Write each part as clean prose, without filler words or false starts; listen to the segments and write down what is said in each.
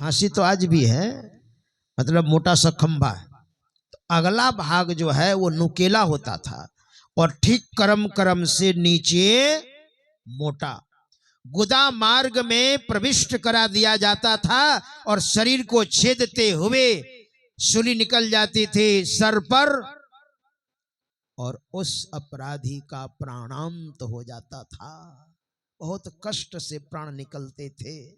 फांसी तो आज भी है, मतलब मोटा सा खंभा है, तो अगला भाग जो है वो नुकेला होता था और ठीक करम करम से नीचे मोटा गुदा मार्ग में प्रविष्ट करा दिया जाता था और शरीर को छेदते हुए सूली निकल जाती थी सर पर और उस अपराधी का प्राणांत हो जाता था। बहुत कष्ट से प्राण निकलते थे,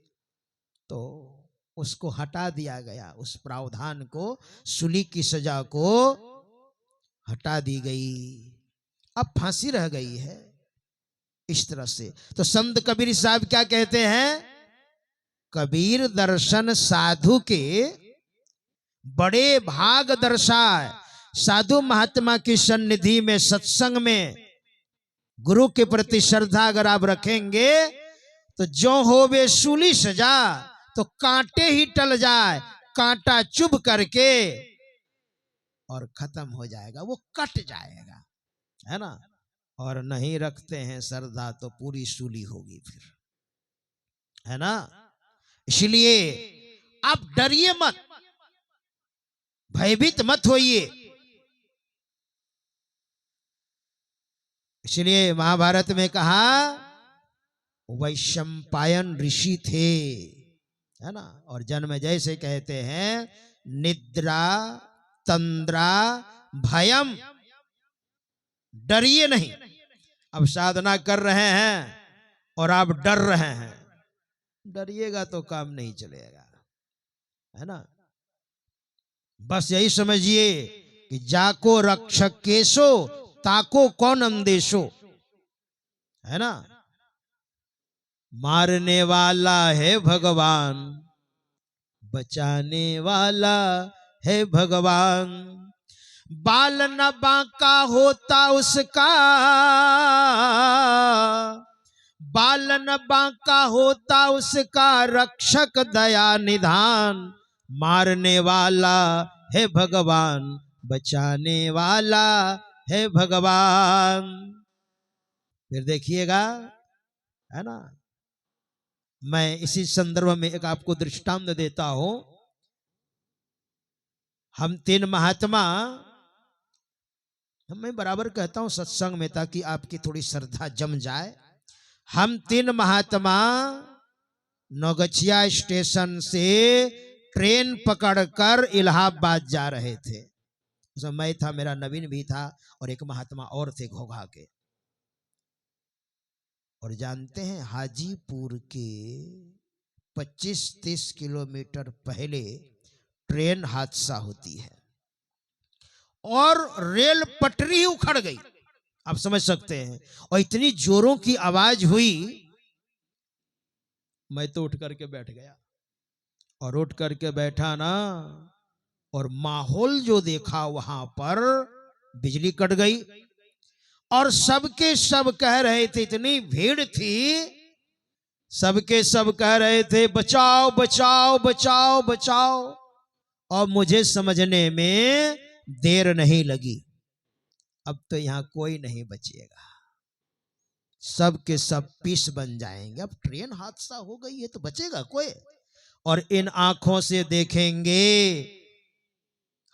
तो उसको हटा दिया गया, उस प्रावधान को, सूली की सजा को हटा दी गई, अब फांसी रह गई है। इस तरह से तो संत कबीर साहब क्या कहते हैं, कबीर दर्शन साधु के बड़े भाग दर्शाए। साधु महात्मा की सन्निधि में, सत्संग में गुरु के प्रति श्रद्धा अगर आप रखेंगे तो जो हो वे सूली सजा, तो कांटे ही टल जाए, कांटा चुभ करके और खत्म हो जाएगा, वो कट जाएगा, है ना। और नहीं रखते हैं श्रद्धा तो पूरी सूली होगी फिर, है ना। इसलिए आप डरिए मत, भयभीत मत होइए। इसलिए महाभारत में कहा वैशंपायन ऋषि थे, है ना। और जन्म जैसे कहते हैं निद्रा तंद्रा भयम, डरिए नहीं। अब साधना कर रहे हैं और आप डर रहे हैं, डरिएगा तो काम नहीं चलेगा, है ना। बस यही समझिए कि जाको रक्षक केशो ताको कौन अंदेशो, है ना। मारने वाला है भगवान, बचाने वाला है भगवान। बाल न बांका होता उसका, बाल न बांका होता उसका, रक्षक दया निधान। मारने वाला है भगवान, बचाने वाला है भगवान। फिर देखिएगा, है ना। मैं इसी संदर्भ में एक आपको दृष्टांत देता हूं। हम तीन महात्मा, मैं बराबर कहता हूं सत्संग में ताकि आपकी थोड़ी श्रद्धा जम जाए। हम तीन महात्मा नौगछिया स्टेशन से ट्रेन पकड़कर इलाहाबाद जा रहे थे। उसमें मैं था, मेरा नवीन भी था और एक महात्मा और थे घोघा के। और जानते हैं हाजीपुर के 25-30 किलोमीटर पहले ट्रेन हादसा होती है और रेल पटरी उखड़ गई, आप समझ सकते हैं। और इतनी जोरों की आवाज हुई, मैं तो उठ करके बैठ गया। और उठ करके बैठा ना, और माहौल जो देखा वहां पर, बिजली कट गई और सबके सब कह रहे थे, इतनी भीड़ थी, सबके सब कह रहे थे बचाओ बचाओ बचाओ बचाओ। और मुझे समझने में देर नहीं लगी, अब तो यहां कोई नहीं बचेगा, सब के सब पीस बन जाएंगे। अब ट्रेन हादसा हो गई है तो बचेगा कोई। और इन आंखों से देखेंगे,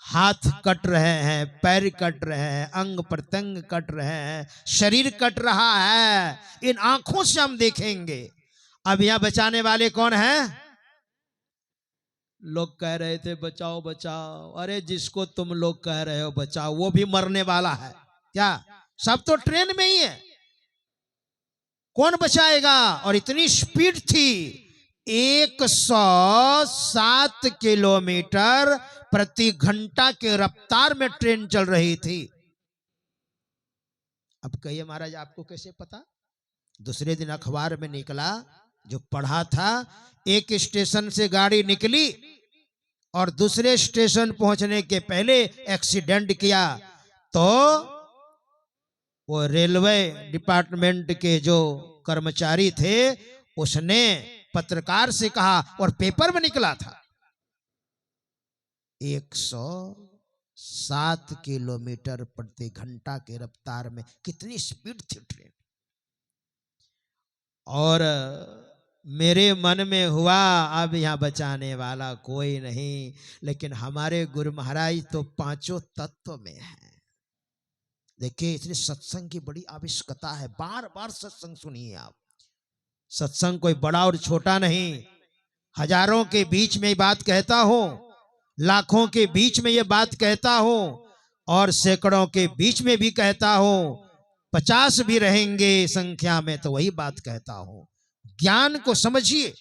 हाथ कट रहे हैं, पैर कट रहे हैं, अंग प्रत्यंग कट रहे हैं, शरीर कट रहा है, इन आंखों से हम देखेंगे। अब यहां बचाने वाले कौन हैं? लोग कह रहे थे बचाओ बचाओ, अरे जिसको तुम लोग कह रहे हो बचाओ वो भी मरने वाला है क्या? सब तो ट्रेन में ही है, कौन बचाएगा? और इतनी स्पीड थी, 107 किलोमीटर प्रति घंटा के रफ्तार में ट्रेन चल रही थी। अब कहिए महाराज आपको कैसे पता? दूसरे दिन अखबार में निकला, जो पढ़ा था। एक स्टेशन से गाड़ी निकली और दूसरे स्टेशन पहुंचने के पहले एक्सीडेंट किया, तो वो रेलवे डिपार्टमेंट के जो कर्मचारी थे उसने पत्रकार से कहा, और पेपर में निकला था, 107 किलोमीटर प्रति घंटा के रफ्तार में कितनी स्पीड थी ट्रेन। और मेरे मन में हुआ अब यहाँ बचाने वाला कोई नहीं, लेकिन हमारे गुरु महाराज तो पांचों तत्व में है। देखिए इसलिए सत्संग की बड़ी आवश्यकता है। बार बार सत्संग सुनिए आप। सत्संग कोई बड़ा और छोटा नहीं। हजारों के बीच में ये बात कहता हो, लाखों के बीच में ये बात कहता हो, और सैकड़ों के बीच में भी कहता हो, 50 भी रहेंगे संख्या में तो वही बात कहता हो। ज्ञान को समझिए,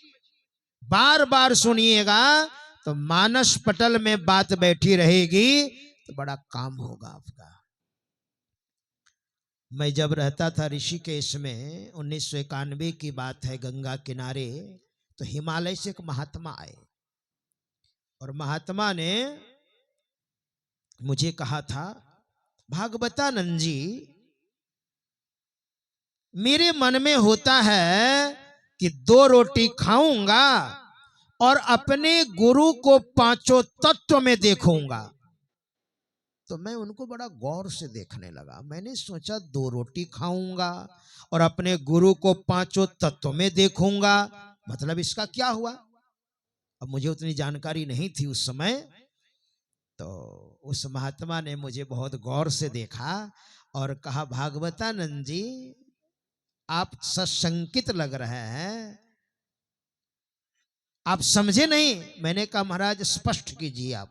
बार बार सुनिएगा तो मानस पटल में बात बैठी रहेगी तो बड़ा काम होगा आपका। मैं जब रहता था ऋषिकेश में, 1991 की बात है, गंगा किनारे, तो हिमालय से एक महात्मा आए और महात्मा ने मुझे कहा था, भागवतानंद जी, मेरे मन में होता है कि 2 रोटी खाऊंगा और अपने गुरु को पांचों तत्व में देखूंगा। तो मैं उनको बड़ा गौर से देखने लगा। मैंने सोचा 2 रोटी खाऊंगा और अपने गुरु को पांचों तत्व में देखूंगा, मतलब इसका क्या हुआ? अब मुझे उतनी जानकारी नहीं थी उस समय। तो उस महात्मा ने मुझे बहुत गौर से देखा और कहा, भागवतानंद जी, आप सशंकित लग रहे हैं, आप समझे नहीं। मैंने कहा, महाराज स्पष्ट कीजिए आप।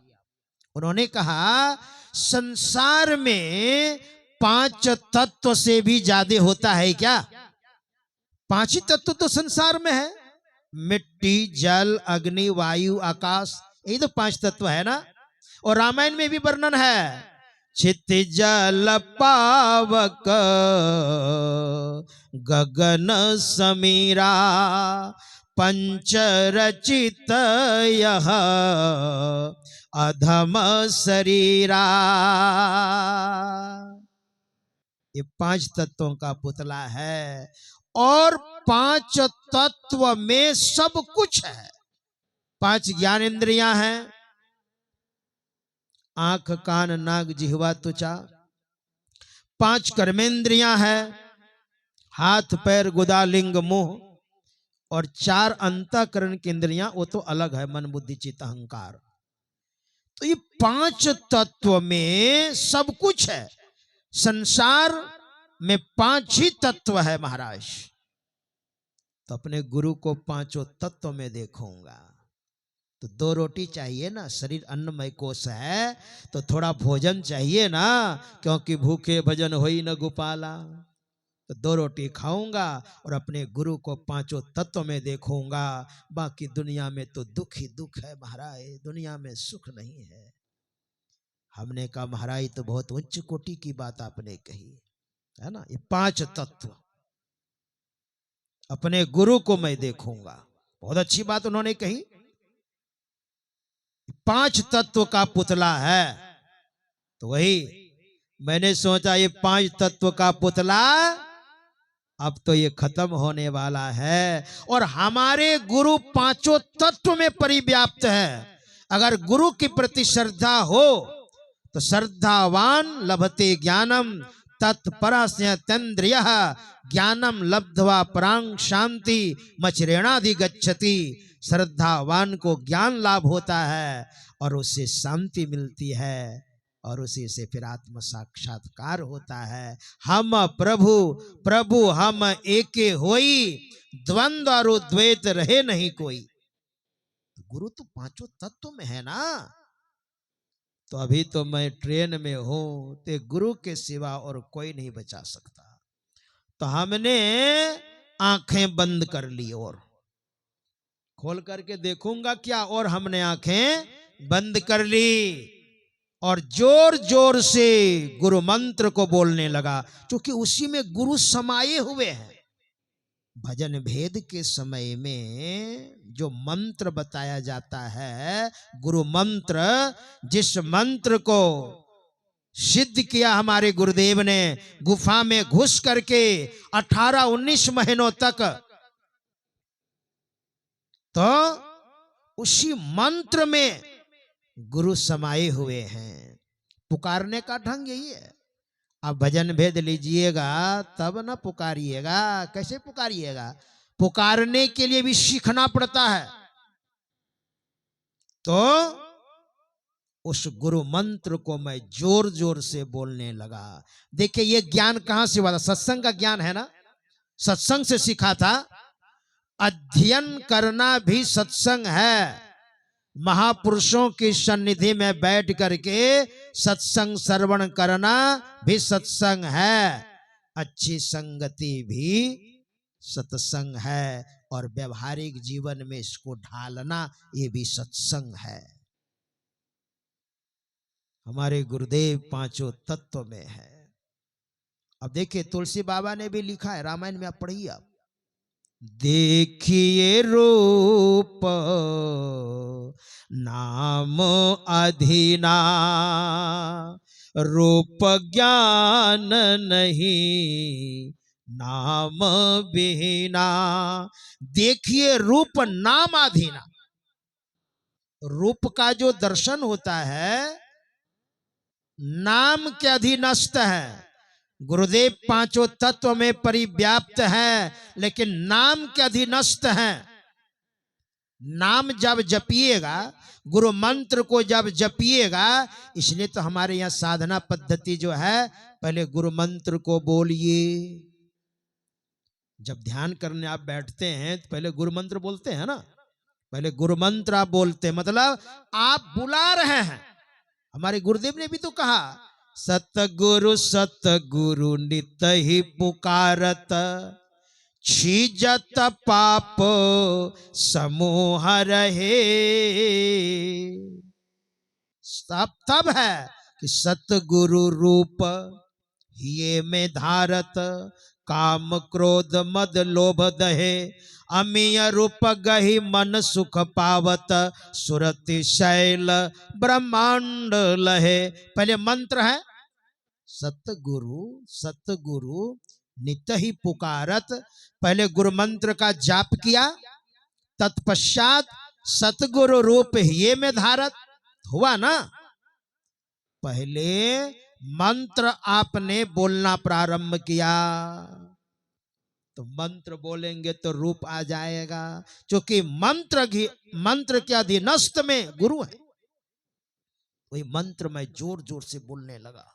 उन्होंने कहा, संसार में 5 तत्व से भी ज्यादा होता है क्या? 5 ही तत्व तो संसार में है, मिट्टी, जल, अग्नि, वायु, आकाश, यही तो 5 तत्व है ना। और रामायण में भी वर्णन है, चित जल पावक गगन समीरा पंच रचित यह अधम शरीरा। ये 5 तत्वों का पुतला है और 5 तत्व में सब कुछ है। 5 ज्ञानेंद्रियां हैं, आंख, कान, नाक, जिह्वा, त्वचा। 5 कर्मेंद्रियां हैं, हाथ, पैर, गुदा, लिंग, मुंह। और 4 अंतःकरण की इंद्रियां, वो तो अलग है, मन, बुद्धि, चित्त, अहंकार। तो ये 5 तत्व में सब कुछ है। संसार में 5 ही तत्व है महाराज। तो अपने गुरु को पांचों तत्व में देखूंगा तो 2 रोटी चाहिए ना, शरीर अन्नमय कोश है तो थोड़ा भोजन चाहिए ना, क्योंकि भूखे भजन होई न गोपाला। तो 2 रोटी खाऊंगा और अपने गुरु को पांचों तत्व में देखूंगा। बाकी दुनिया में तो दुख ही दुख है महाराज, दुनिया में सुख नहीं है। हमने कहा, महाराज तो बहुत उच्च कोटि की बात आपने कही है ना। ये 5 तत्व, अपने गुरु को मैं देखूंगा, बहुत अच्छी बात उन्होंने कही। 5 तत्व का पुतला है। तो वही मैंने सोचा, ये 5 तत्व का पुतला अब तो ये खत्म होने वाला है और हमारे गुरु पांचों तत्व में परिव्याप्त है। अगर गुरु के प्रति श्रद्धा हो तो श्रद्धावान लभते ज्ञानम तत्परस्येन्द्रियः ज्ञानम लब्ध्वा परां शांति मचरेणाधिगच्छति। श्रद्धावान को ज्ञान लाभ होता है और उससे शांति मिलती है और उसी से फिर आत्म साक्षात्कार होता है। हम प्रभु प्रभु हम एके होई, द्वंद्व और द्वैत रहे नहीं कोई। गुरु तो पांचों तत्व में है ना। तो अभी तो मैं ट्रेन में हूं, ते गुरु के सिवा और कोई नहीं बचा सकता। तो हमने आंखें बंद कर ली और खोल करके देखूंगा क्या, और हमने आंखें बंद कर ली और जोर जोर से गुरु मंत्र को बोलने लगा, क्योंकि उसी में गुरु समाये हुए हैं। भजन भेद के समय में जो मंत्र बताया जाता है, गुरु मंत्र, जिस मंत्र को सिद्ध किया हमारे गुरुदेव ने गुफा में घुस करके 18-19 महीनों तक, तो उसी मंत्र में गुरु समाये हुए हैं। पुकारने का ढंग यही है। आप भजन भेद लीजिएगा तब ना पुकारिएगा। कैसे पुकारिएगा? पुकारने के लिए भी सीखना पड़ता है। तो उस गुरु मंत्र को मैं जोर जोर से बोलने लगा। देखिए ये ज्ञान कहां से हुआ था? सत्संग का ज्ञान है ना, सत्संग से सीखा था। अध्ययन करना भी सत्संग है। महापुरुषों की सन्निधि में बैठ करके सत्संग श्रवण करना भी सत्संग है। अच्छी संगति भी सत्संग है, और व्यवहारिक जीवन में इसको ढालना ये भी सत्संग है। हमारे गुरुदेव पांचों तत्व में है। अब देखिए तुलसी बाबा ने भी लिखा है, रामायण में आप पढ़िए। आप देखिए रूप नाम अधीना, रूप ज्ञान नहीं नाम बिहीना। देखिए रूप नाम अधीना, रूप का जो दर्शन होता है नाम के अधीनस्थ है। गुरुदेव पांचों तत्व में परिव्याप्त है, लेकिन नाम के अधीनस्थ है। नाम जब जपिएगा, गुरु मंत्र को जब जपिएगा, इसलिए तो हमारे यहाँ साधना पद्धति जो है, पहले गुरु मंत्र को बोलिए। जब ध्यान करने आप बैठते हैं तो पहले गुरु मंत्र बोलते हैं ना, पहले गुरु मंत्र आप बोलते हैं, मतलब आप बुला रहे हैं। हमारे गुरुदेव ने भी तो कहा, सतगुरु सतगुरु नित ही पुकारत, छीजत पाप समूह रहे। सब तब है कि सतगुरु रूप ये में धारत, काम क्रोध मद लोभ दहे, अमीय रूप गही मन सुख पावत, सुरति शैल ब्रह्मांड लहे। पहले मंत्र है सतगुरु सतगुरु नित ही पुकारत। पहले गुरु मंत्र का जाप किया, तत्पश्चात सतगुरु रूप ये में धारत हुआ ना। पहले मंत्र आपने बोलना प्रारंभ किया, तो मंत्र बोलेंगे तो रूप आ जाएगा, क्योंकि मंत्र के अधीनस्थ में गुरु है। वही मंत्र में जोर जोर से बोलने लगा,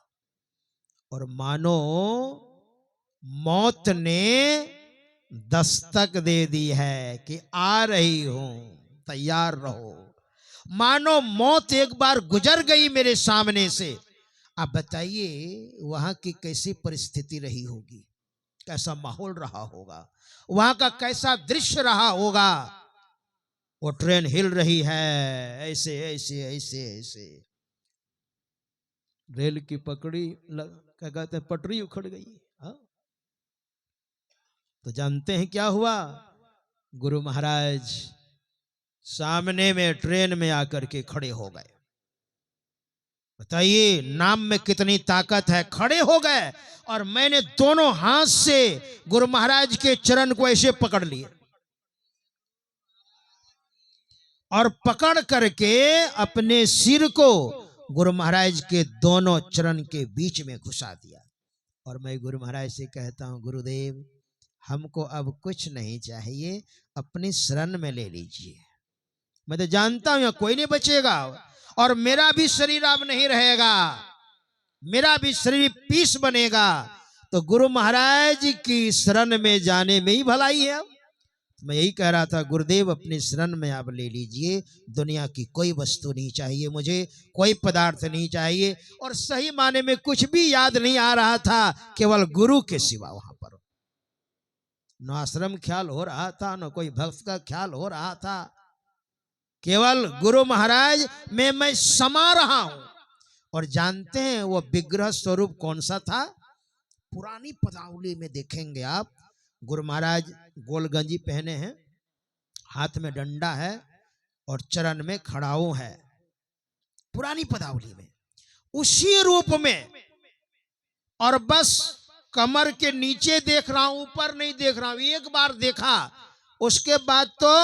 और मानो मौत ने दस्तक दे दी है कि आ रही हूं, तैयार रहो। मानो मौत एक बार गुजर गई मेरे सामने से। आप बताइए वहां की कैसी परिस्थिति रही होगी, कैसा माहौल रहा होगा, वहां का कैसा दृश्य रहा होगा। वो ट्रेन हिल रही है ऐसे ऐसे ऐसे ऐसे, रेल की पकड़ी क्या कहते हैं, पटरी उखड़ गई। हाँ? तो जानते हैं क्या हुआ? गुरु महाराज सामने में ट्रेन में आकर के खड़े हो गए। बताइए नाम में कितनी ताकत है। खड़े हो गए और मैंने दोनों हाथ से गुरु महाराज के चरण को ऐसे पकड़ लिए, और पकड़ करके अपने सिर को गुरु महाराज के दोनों चरण के बीच में घुसा दिया। और मैं गुरु महाराज से कहता हूं, गुरुदेव हमको अब कुछ नहीं चाहिए, अपनी शरण में ले लीजिए। मैं तो जानता हूं कोई नहीं बचेगा, और मेरा भी शरीर अब नहीं रहेगा, मेरा भी शरीर पीस बनेगा। तो गुरु महाराज की शरण में जाने में ही भलाई है। मैं यही कह रहा था, गुरुदेव अपनी शरण में आप ले लीजिए। दुनिया की कोई वस्तु नहीं चाहिए मुझे, कोई पदार्थ नहीं चाहिए, और सही माने में कुछ भी याद नहीं आ रहा था, केवल गुरु के सिवा। वहां पर न आश्रम ख्याल हो रहा था, न कोई भक्त का ख्याल हो रहा था, केवल गुरु महाराज में मैं समा रहा हूं। और जानते हैं वो विग्रह स्वरूप कौन सा था? पुरानी पदावली में देखेंगे आप, गुरु महाराज गोल गंजी पहने हैं, हाथ में डंडा है और चरण में खड़ाऊ है। पुरानी पदावली में उसी रूप में, और बस कमर के नीचे देख रहा हूं, ऊपर नहीं देख रहा हूं। एक बार देखा, उसके बाद तो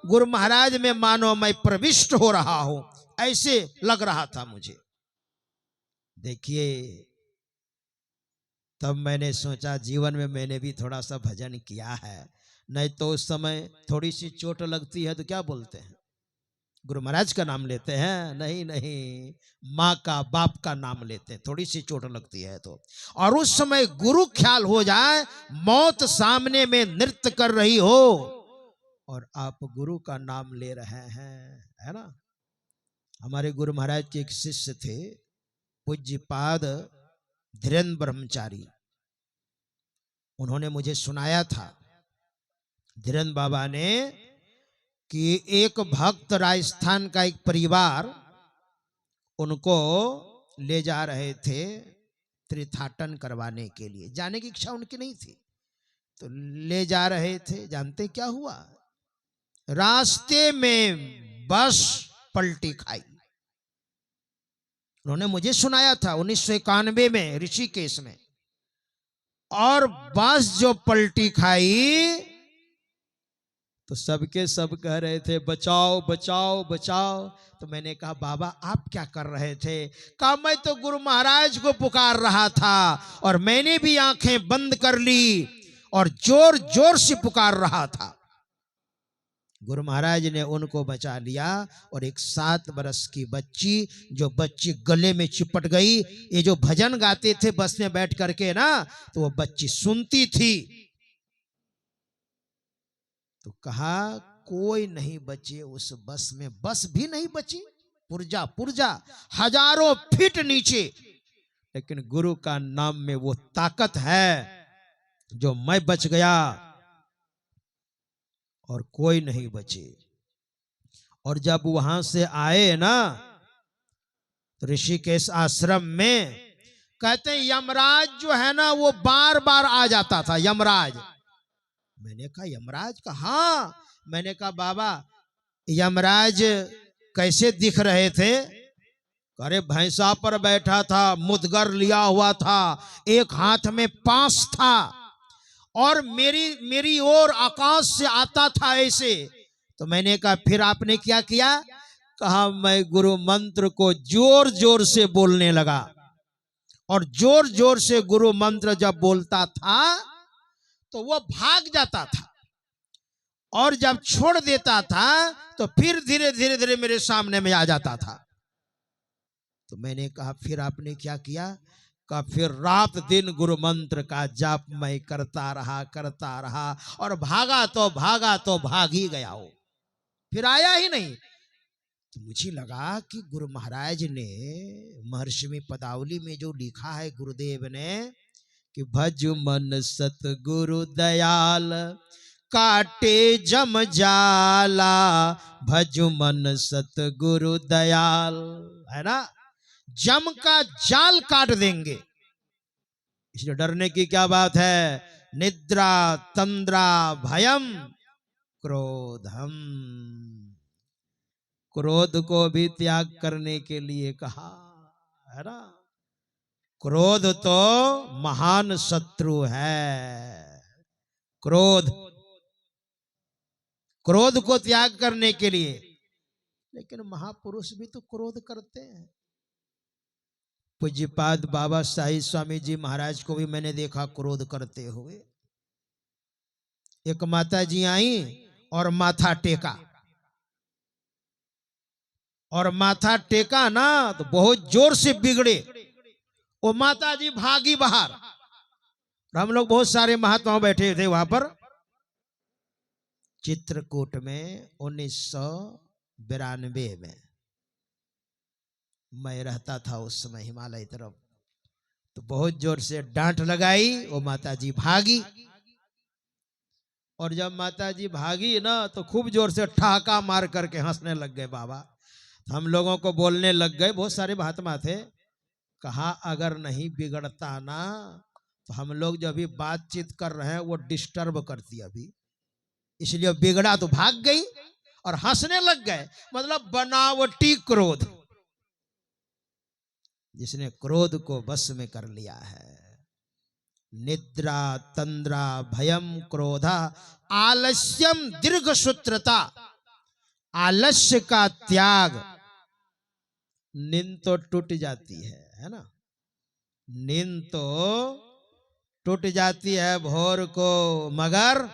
गुरु महाराज में मानो मैं प्रविष्ट हो रहा हूं, ऐसे लग रहा था मुझे। देखिए तब मैंने सोचा जीवन में मैंने भी थोड़ा सा भजन किया है, नहीं तो उस समय थोड़ी सी चोट लगती है तो क्या बोलते हैं, गुरु महाराज का नाम लेते हैं? नहीं नहीं, माँ का बाप का नाम लेते हैं, थोड़ी सी चोट लगती है तो। और उस समय गुरु ख्याल हो जाए, मौत सामने में नृत्य कर रही हो और आप गुरु का नाम ले रहे हैं, है ना। हमारे गुरु महाराज के एक शिष्य थे, पूज्यपाद धीरेन्द्र ब्रह्मचारी। उन्होंने मुझे सुनाया था, धीरेन्द्र बाबा ने, कि एक भक्त राजस्थान का एक परिवार उनको ले जा रहे थे तीर्थाटन करवाने के लिए। जाने की इच्छा उनकी नहीं थी तो ले जा रहे थे। जानते क्या हुआ? रास्ते में बस पलटी खाई। उन्होंने मुझे सुनाया था 1991 में ऋषिकेश में। और बस जो पलटी खाई तो सबके सब कह रहे थे बचाओ बचाओ बचाओ। तो मैंने कहा बाबा आप क्या कर रहे थे? कहा मैं तो गुरु महाराज को पुकार रहा था और मैंने भी आंखें बंद कर ली और जोर जोर से पुकार रहा था। गुरु महाराज ने उनको बचा लिया। और एक 7 बरस की बच्ची, जो बच्ची गले में चिपट गई, ये जो भजन गाते थे बस में बैठ करके ना, तो वो बच्ची सुनती थी। तो कहा कोई नहीं बचे उस बस में, बस भी नहीं बची, पुर्जा पुर्जा हजारों फीट नीचे। लेकिन गुरु का नाम में वो ताकत है जो मैं बच गया और कोई नहीं बचे। और जब वहां से आए ना तो ऋषिकेश आश्रम में, कहते हैं यमराज जो है ना वो बार बार आ जाता था, यमराज। मैंने कहा यमराज का? हाँ। मैंने कहा बाबा यमराज कैसे दिख रहे थे? अरे भैंसा पर बैठा था, मुदगर लिया हुआ था, एक हाथ में पास था और मेरी ओर आकाश से आता था ऐसे। तो मैंने कहा फिर आपने क्या किया? कहा मैं गुरु मंत्र को जोर जोर से बोलने लगा। और जोर जोर से गुरु मंत्र जब बोलता था तो वो भाग जाता था, और जब छोड़ देता था तो फिर धीरे धीरे धीरे मेरे सामने में आ जाता था। तो मैंने कहा फिर आपने क्या किया? का फिर रात दिन गुरु मंत्र का जाप मैं करता रहा और भागा तो भाग ही गया हो, फिर आया ही नहीं। तो मुझे लगा कि गुरु महाराज ने महर्षि में पदावली में जो लिखा है गुरुदेव ने कि भज मन सतगुरु दयाल काटे जम जाला, भज मन सतगुरु दयाल, है ना, जम का जाल काट देंगे। इसलिए डरने की क्या बात है? निद्रा तंद्रा भयम क्रोधम, क्रोध को भी त्याग करने के लिए कहा, है ना। क्रोध तो महान शत्रु है। क्रोध को त्याग करने के लिए, लेकिन महापुरुष भी तो क्रोध करते हैं। पूज्यपाद बाबा साहिब स्वामी जी महाराज को भी मैंने देखा क्रोध करते हुए। एक माता जी आई और माथा टेका, और माथा टेका ना तो बहुत जोर से बिगड़े। वो माता जी भागी बाहर। हम लोग बहुत सारे महात्माओं बैठे थे वहां पर चित्रकूट में 1992 में। मैं रहता था उस समय हिमालय तरफ। तो बहुत जोर से डांट लगाई, वो माता जी भागी। और जब माता जी भागी ना तो खूब जोर से ठहाका मार करके हंसने लग गए बाबा। हम लोगों को बोलने लग गए, बहुत सारे महात्मा थे। कहा अगर नहीं बिगड़ता ना तो हम लोग जो अभी बातचीत कर रहे हैं वो डिस्टर्ब करती अभी, इसलिए बिगड़ा तो भाग गई और हंसने लग गए। मतलब बनावटी क्रोध, जिसने क्रोध को वश में कर लिया है। निद्रा तंद्रा भयम क्रोधा आलस्यम दीर्घ सूत्रता, आलस्य का त्याग। नींद तो टूट जाती है ना, नींद तो टूट जाती है भोर को, मगर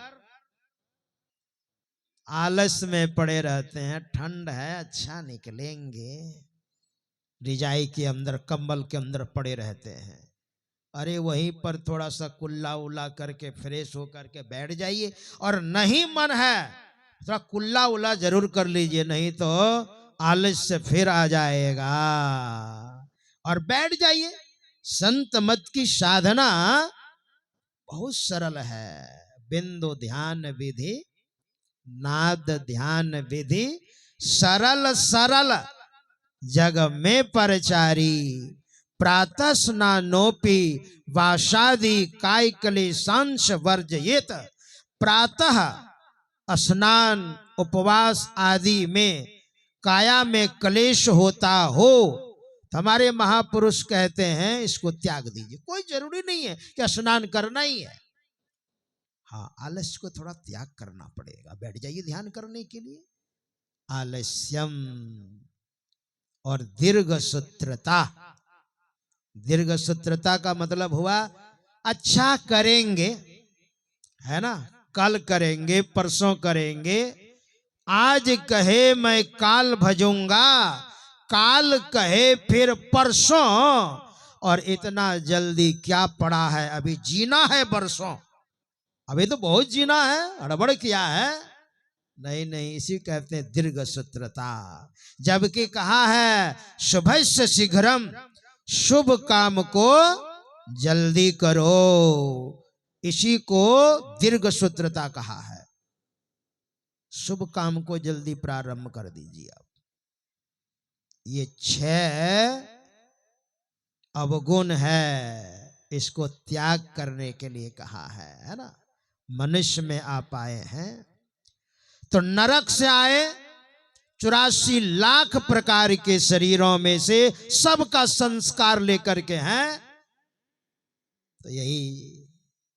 आलस में पड़े रहते हैं, ठंड है अच्छा निकलेंगे, रिजाई के अंदर कंबल के अंदर पड़े रहते हैं। अरे वहीं पर थोड़ा सा कुल्ला उल्ला करके फ्रेश होकर के बैठ जाइए, और नहीं मन है थोड़ा कुल्ला उल्ला जरूर कर लीजिए, नहीं तो आलस से फिर आ जाएगा, और बैठ जाइए। संत मत की साधना बहुत सरल है। बिंदु ध्यान विधि, नाद ध्यान विधि, सरल सरल जग में परचारी, प्रातः स्नानोपि वासादि काय क्लेशांश वर्जयेत। प्रातः स्नान उपवास आदि में काया में क्लेश होता हो तो हमारे महापुरुष कहते हैं इसको त्याग दीजिए। कोई जरूरी नहीं है कि स्नान करना ही है, हाँ आलस्य को थोड़ा त्याग करना पड़ेगा, बैठ जाइए ध्यान करने के लिए। आलस्यम और दीर्घ सूत्रता, दीर्घ सूत्रता का मतलब हुआ अच्छा करेंगे, है ना, कल करेंगे परसों करेंगे, आज कहे मैं काल भजूंगा, काल कहे फिर परसों, और इतना जल्दी क्या पड़ा है, अभी जीना है बरसों, अभी तो बहुत जीना है, हड़बड़ किया है, नहीं नहीं, इसी कहते हैं दीर्घ सूत्रता। जबकि कहा है शुभस्य शीघ्रम, शुभ काम को जल्दी करो, इसी को दीर्घ सूत्रता कहा है। शुभ काम को जल्दी प्रारंभ कर दीजिए आप। ये 6 अवगुण है, इसको त्याग करने के लिए कहा है ना। मनुष्य में आप आए हैं तो नरक से आए, 84 लाख प्रकार के शरीरों में से सबका संस्कार लेकर के हैं, तो यही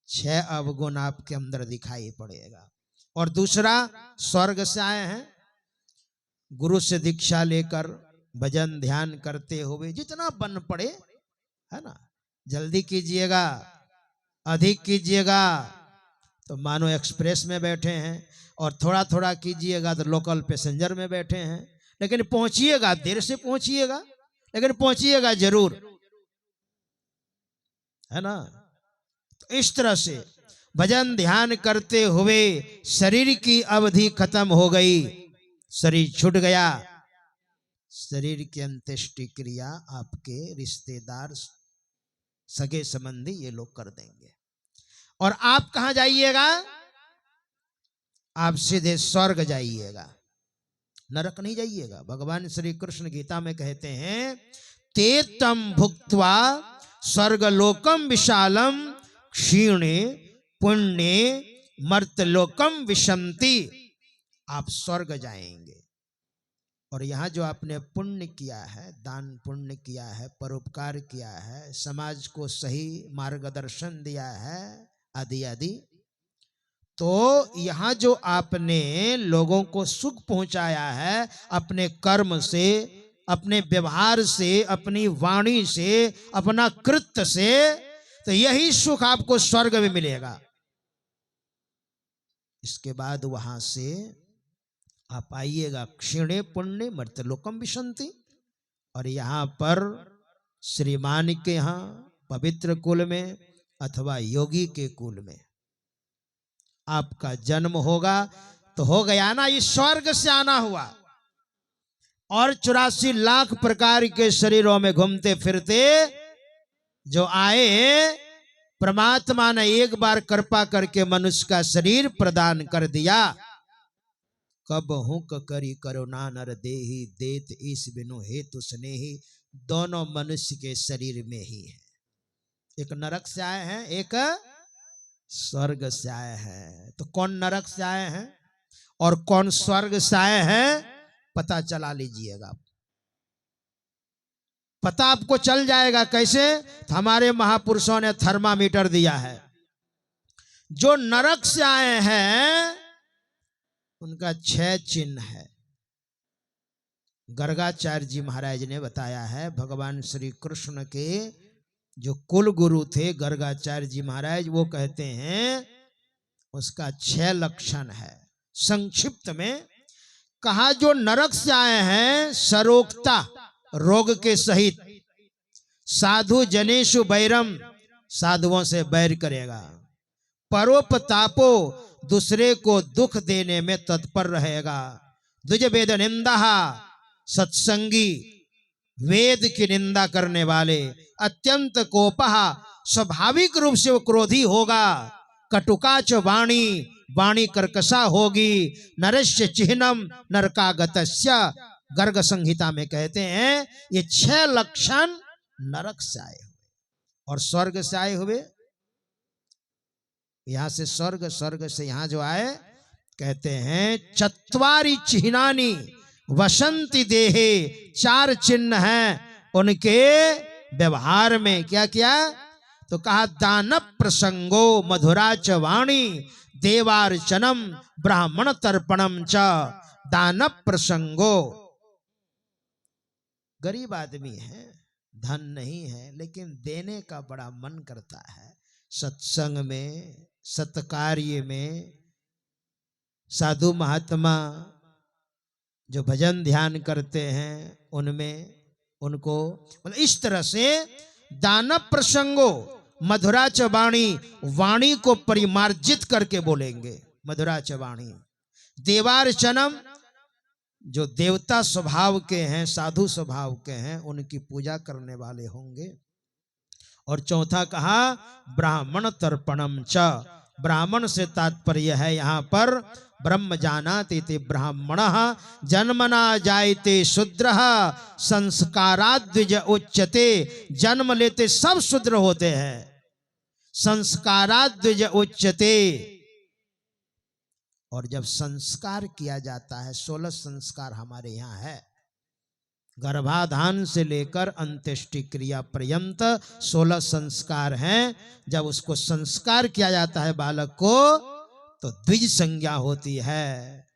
6 अवगुण आपके अंदर दिखाई पड़ेगा। और दूसरा, स्वर्ग से आए हैं, गुरु से दीक्षा लेकर भजन ध्यान करते हुए जितना बन पड़े, है ना, जल्दी कीजिएगा, अधिक कीजिएगा तो मानो एक्सप्रेस में बैठे हैं, और थोड़ा थोड़ा कीजिएगा तो लोकल पैसेंजर में बैठे हैं, लेकिन पहुंचिएगा, देर से पहुंचिएगा लेकिन पहुंचिएगा जरूर, है ना। तो इस तरह से भजन ध्यान करते हुए शरीर की अवधि खत्म हो गई, शरीर छूट गया, शरीर की अंत्येष्टि क्रिया आपके रिश्तेदार सगे संबंधी ये लोग कर देंगे, और आप कहां जाइएगा, आप सीधे स्वर्ग जाइएगा, नरक नहीं जाइएगा। भगवान श्री कृष्ण गीता में कहते हैं ते तम भुक्त्वा स्वर्गलोकम विशालम क्षीणे पुण्य मर्तलोकम विशंति, आप स्वर्ग जाएंगे, और यहाँ जो आपने पुण्य किया है, दान पुण्य किया है, परोपकार किया है, समाज को सही मार्गदर्शन दिया है आदि आदि, तो यहाँ जो आपने लोगों को सुख पहुंचाया है अपने कर्म से, अपने व्यवहार से, अपनी वाणी से, अपना कृत्य से, तो यही सुख आपको स्वर्ग में मिलेगा। इसके बाद वहां से आप आइएगा क्षीणे पुण्य मर्तलोकम विशंति, और यहाँ पर श्रीमान के यहाँ पवित्र कुल में अथवा योगी के कुल में आपका जन्म होगा, तो हो गया ना, इस स्वर्ग से आना हुआ। और 84 लाख प्रकार के शरीरों में घूमते फिरते जो आए, परमात्मा ने एक बार कृपा करके मनुष्य का शरीर प्रदान कर दिया। कब हुक करी करुणा नर देही, देत ईस बिनु हेतु स्नेही, दोनों मनुष्य के शरीर में ही है। एक नरक से आए हैं, एक स्वर्ग से आए हैं। तो कौन नरक से आए हैं और कौन स्वर्ग से आए हैं, पता चला लीजिएगा। पता आपको चल जाएगा कैसे, तो हमारे महापुरुषों ने थर्मामीटर दिया है। जो नरक से आए हैं उनका 6 चिन्ह है। गर्गाचार्य जी महाराज ने बताया है, भगवान श्री कृष्ण के जो कुल गुरु थे गर्गाचार्य जी महाराज, वो कहते हैं उसका 6 लक्षण है। संक्षिप्त में कहा, जो नरक से आए हैं सरोक्ता रोग के सहित, साधु जनेशु बैरम साधुओं से बैर करेगा, परोपतापो दूसरे को दुख देने में तत्पर रहेगा, द्विज वेद निंदा सत्संगी वेद की निंदा करने वाले, अत्यंत कोपः स्वाभाविक रूप से वो क्रोधी होगा, कटुकाच वाणी वाणी कर्कशा होगी, नरस्य चिह्नम नरकागतस्य, गर्ग संहिता में कहते हैं ये 6 लक्षण नरक से आए हुए और स्वर्ग से आए हुए। यहां से स्वर्ग, स्वर्ग से यहां जो आए कहते हैं चत्वारि चिह्नानि वसंति देहे, 4 चिन्ह हैं उनके व्यवहार में। क्या क्या? तो कहा दान प्रसंगो मधुराच वाणी, देवार्चनम ब्राह्मण तर्पणम च। दान प्रसंगो, गरीब आदमी है, धन नहीं है, लेकिन देने का बड़ा मन करता है। सत्संग में, सत्कार्य में, साधु महात्मा जो भजन ध्यान करते हैं उनमें उनको, मतलब इस तरह से दान प्रसंगो मधुराच वाणी, वाणी को परिमार्जित करके बोलेंगे, मधुराच वाणी। देवार्चनम, जो देवता स्वभाव के हैं, साधु स्वभाव के हैं, उनकी पूजा करने वाले होंगे। और चौथा कहा ब्राह्मण तर्पणम च, ब्राह्मण से तात्पर्य है यहां पर ब्रह्म जानाति ते ब्राह्मणः, जन्मना जायते शूद्रः, संस्काराद् द्विज उच्यते, जन्म लेते सब शूद्र होते हैं, संस्काराद् द्विज उच्यते। और जब संस्कार किया जाता है, 16 संस्कार हमारे यहाँ है, गर्भाधान से लेकर अंत्येष्टि क्रिया पर्यंत 16 संस्कार हैं। जब उसको संस्कार किया जाता है बालक को, तो द्विज संज्ञा होती है।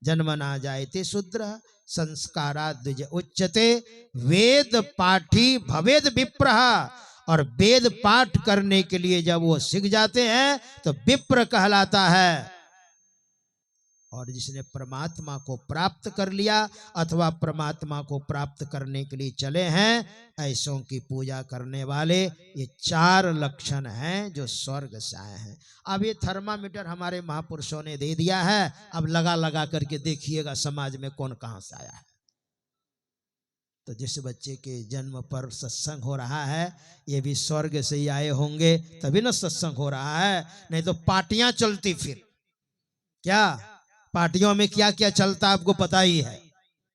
जन्मना जायते शूद्र, संस्काराद् द्विज उच्यते, वेद पाठी भवेद विप्रः, और वेद पाठ करने के लिए जब वो सीख जाते हैं तो विप्र कहलाता है। और जिसने परमात्मा को प्राप्त कर लिया अथवा परमात्मा को प्राप्त करने के लिए चले हैं, ऐसों की पूजा करने वाले, ये 4 लक्षण हैं जो स्वर्ग से आए हैं। अब ये थर्मामीटर हमारे महापुरुषों ने दे दिया है, अब लगा लगा करके देखिएगा समाज में कौन कहां से आया है। तो जिस बच्चे के जन्म पर सत्संग हो रहा है, ये भी स्वर्ग से ही आए होंगे, तभी ना सत्संग हो रहा है, नहीं तो पार्टियां चलती। फिर क्या पार्टियों में क्या क्या चलता आपको पता ही है।